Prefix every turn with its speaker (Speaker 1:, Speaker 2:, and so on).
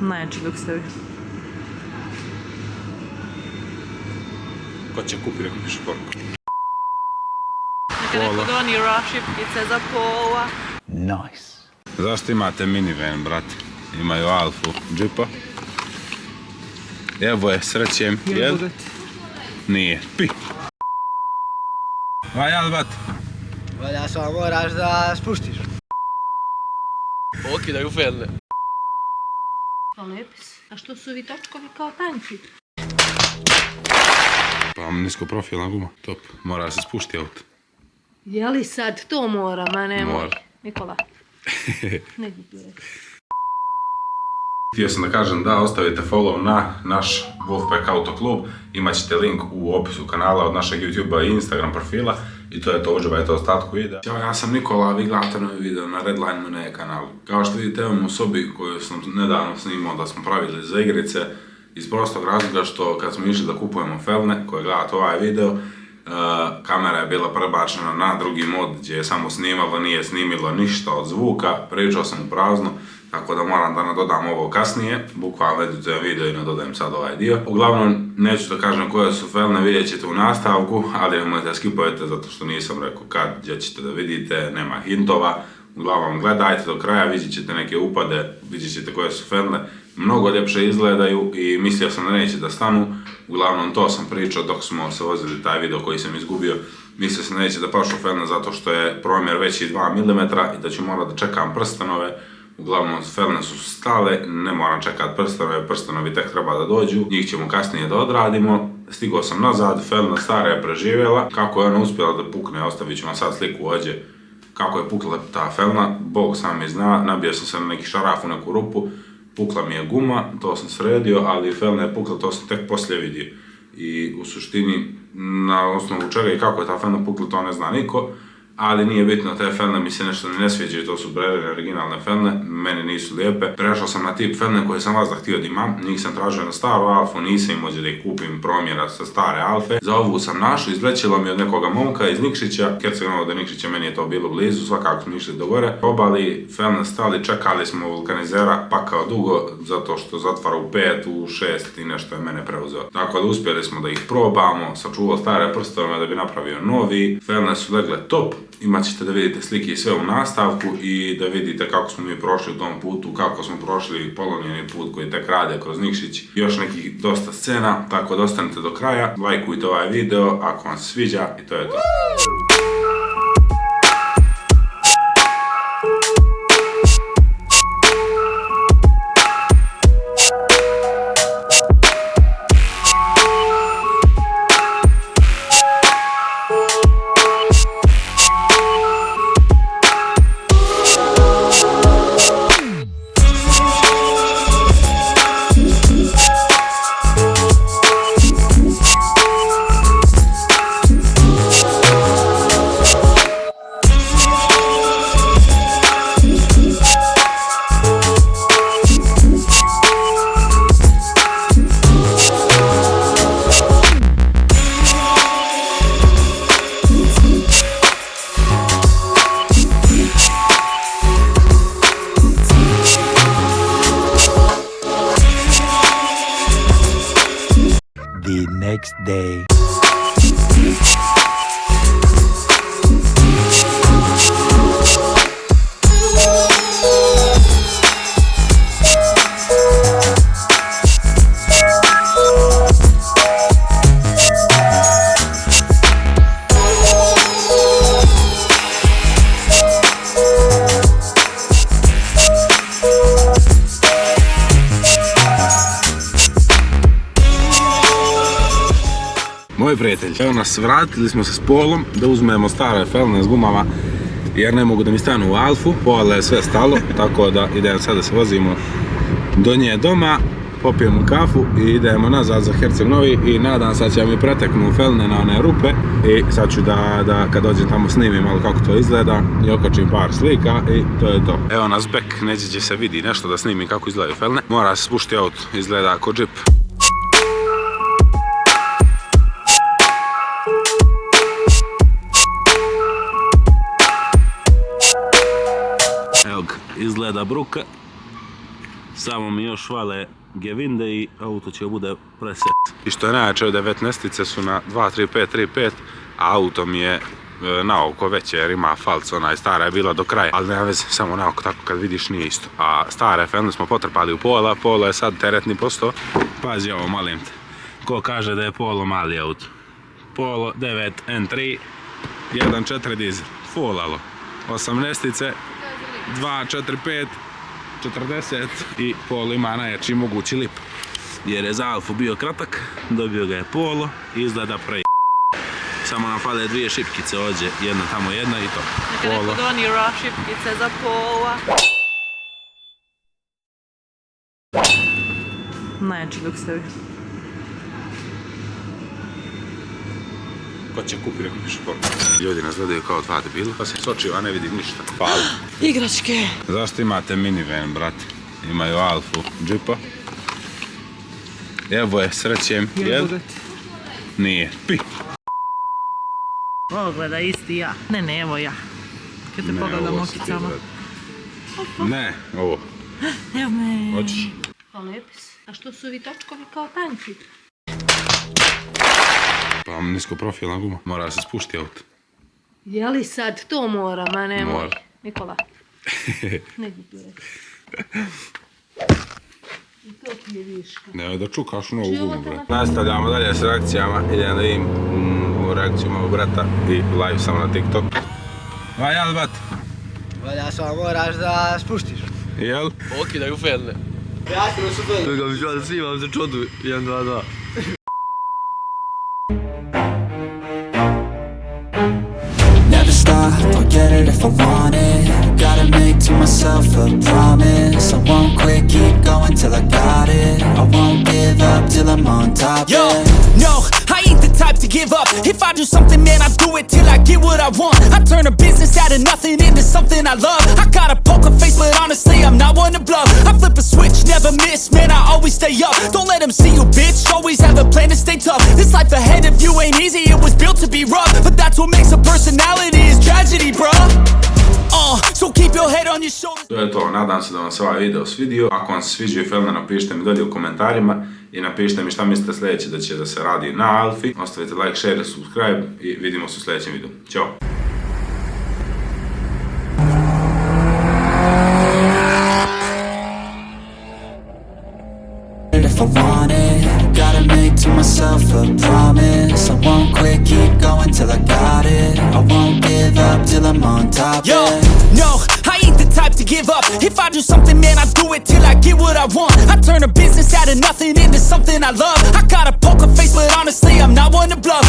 Speaker 1: Najjači luksevi.
Speaker 2: Ko će kupi, neko piše poruku.
Speaker 1: Neka neko donira šipkice za pola.
Speaker 3: Nice.
Speaker 2: Zašto imate minivan, brate? Imaju Alfu, džipa. Evo je, srećem, jel? Nije. Pi! Valjal, bat?
Speaker 3: Valja, samo moraš da spuštiš.
Speaker 4: Okidaju felne.
Speaker 1: Pa lepi su. A što su ovi točkovi kao tanki?
Speaker 2: Pa nisko profilna guma, top. Mora se spušti auto.
Speaker 1: Je li sad to mora? Ma ne
Speaker 2: Mora.
Speaker 1: mora. Nikola. Ne bi tu rekao.
Speaker 2: Htio sam da kažem da ostavite follow na naš Wolfpack Auto Klub. Imaćete link u opisu kanala od našeg YouTube-a i Instagram profila. I to je to, uživajte ostatku videa. Ćao, ja sam Nikola, vi gledate novi video na Redline Mune kanalu. Kao što vidite, imam u sobi koju sam nedavno snimao da smo pravili za igrice. Iz prostog razloga što kad smo išli da kupujemo felne, koje gledate ovaj video, kamera je bila prebačena na drugi mod gdje je samo snimalo, nije snimilo ništa od zvuka, pričao sam u prazno, tako da moram da nadodam ovo kasnije, bukvalno editujem video i nadodajem sad ovaj dio. Uglavnom, neću da kažem koje su felne, vidjet ćete u nastavku, ali nemojte skipujete zato što nisam rekao kad, gdje ćete da vidite, nema hintova. Uglavnom, gledajte do kraja, vidjet ćete neke upade, vidjet ćete koje su felne, mnogo ljepše izgledaju i mislio sam da neće da stanu. Uglavnom, to sam pričao dok smo se vozili taj video koji sam izgubio. Mislio sam da neće da pašu felne zato što je promjer veći 2 mm i da ću morat da čekam prstenove. Uglavnom, felne su stale, ne moram čekat prstenove, prstenovi tek treba da dođu, njih ćemo kasnije da odradimo. Stigao sam nazad, felna stara je preživjela. Kako je ona uspjela da pukne, ostavit ću vam sad sliku ovdje kako je pukla ta felna, Bog sam mi zna, nabio sam se na neki šaraf u neku rupu, pukla mi je guma, to sam sredio, ali felna je pukla, to sam tek poslije vidio. I u suštini, na osnovu čega i kako je ta felna pukla, to ne zna niko, ali nije bitno, te felne mi se nešto ne sviđaju, to su brerene originalne felne, meni nisu lijepe. Prešao sam na tip felne koje sam vas da htio da imam, njih sam tražio na staru Alfu, nisam imao da ih kupim promjera sa stare Alfe. Za ovu sam našao, izlećilo mi od nekoga momka iz Nikšića, Herceg Novog do Nikšića, meni je to bilo blizu, svakako smo išli do gore. Obali, felne stali, čekali smo vulkanizera, pakao dugo, zato što zatvara u 5, u 6 i nešto je mene preuzeo. Tako da uspjeli smo da ih probamo, sačuvao stare prstove da bi napravio novi, felne su legle top. Imat ćete da vidite slike i sve u nastavku i da vidite kako smo mi prošli u tom putu, kako smo prošli polomljeni put koji tek rade kroz Nikšić. Još nekih dosta scena, tako da ostanite do kraja, lajkujte ovaj video ako vam se sviđa i to je to.
Speaker 3: The next day.
Speaker 2: Moj prijatelj, evo nas, vratili smo se s Polom da uzmemo stare felne s gumama jer ne mogu da mi stanu u Alfu. Pola je sve stalo, tako da idemo sad da se vozimo do nje doma, popijemo kafu i idemo nazad za Herceg Novi i nadam se da će mi preteknu felne na one rupe i sad ću da kad dođem tamo snimim malo kako to izgleda i okačim par slika i to je to. Evo nas bek, neđe se vidi nešto da snimim kako izgledaju felne. Mora se spušti auto, izgleda ako džip. Izgleda bruka.
Speaker 4: Samo mi još vale gevinde i auto će bude preset.
Speaker 2: I što je najjače, 19-ice su na 2.35.3.5, a auto mi je na oko veće jer ima falc, onaj stara je bila do kraja, ali nema veze, samo na oko, tako kad vidiš nije isto. A stare fendu smo potrpali u pola, polo je sad teretni posto. Pazi ovo, molim te, ko kaže da je polo mali auto? Polo 9 N3, 1.4 dizel, full alo, 18-ice, 2.4.5, 40 i polo ima najjači mogući lip. Jer je za Alfu bio kratak, dobio ga je polo i izgleda pre. Samo nam fale dvije šipkice ovdje, jedna tamo jedna i to.
Speaker 1: Neka neko donira šipkice za pola. Najjači luksevi.
Speaker 2: Ko će kupi, ne kupiš polo. Ljudi nas gledaju kao dva debila, pa se sočiva, ne vidim ništa. Hvala.
Speaker 1: Igračke.
Speaker 2: Zašto imate minivan, brate? Imaju Alfu, džipa. Evo je, srećem. Jel? Nije. Pi.
Speaker 1: Ovo gleda isti ja. Ne, evo ja. Kad te pogledam okicama.
Speaker 2: Ne, ovo.
Speaker 1: Evo me.
Speaker 2: Hoćeš?
Speaker 1: Pa lepi su. A što su ovi točkovi kao tanki?
Speaker 2: Pa nisko profilna guma. Mora se spušti auto.
Speaker 1: Je li sad to mora? Ma nemoj.
Speaker 2: Mora.
Speaker 1: Nikola. Ne bi tu rekao. I to ti je viška.
Speaker 2: Nemoj da čukaš u novu gumu, brate. Nastavljamo dalje s reakcijama. Idem da vidim reakciju mojeg brata i live sam na TikTok. Va, jel, bat?
Speaker 3: Valja, samo moraš da spuštiš.
Speaker 2: Jel?
Speaker 5: Okidaju ferne.
Speaker 3: Prijatelju su feli.
Speaker 5: Toga mi žal snimam za čodu 1, 2, 2.
Speaker 6: Never stop, I'll get it if I want it. Gotta make to myself a promise. I won't quit, keep going till I got it. I won't give up till I'm on top.
Speaker 7: Yo,
Speaker 6: yeah.
Speaker 7: no, I ain't the type to give up. If I do something, man, I do it till I get what I want. I turn a business out of nothing into something I love. I got a poker face, but honestly, I'm not one to bluff. I flip a switch, never miss, man, I always stay up. Don't let them see you, bitch, always have a plan to stay tough. This life ahead of you ain't easy, it was built to be rough. But that's what makes a personality, is tragedy, bruh. So keep your head on your shoulders.
Speaker 2: To je to, nadam se da vam se ovaj video svidio. Ako vam se sviđa i film, napišite mi dolje u komentarima i napišite mi šta mislite sljedeće da će da se radi na Alfi. Ostavite like, share, subscribe i vidimo se u sljedećem videu. Ćao!
Speaker 6: If I want it, gotta make to myself a promise. I won't quit, keep going till I got it. I won't give up till I'm on top.
Speaker 7: Yo,
Speaker 6: yeah.
Speaker 7: no, I ain't the type to give up. If I do something, man, I do it till I get what I want. I turn a business out of nothing into something I love. I got a poker face, but honestly, I'm not one to bluff.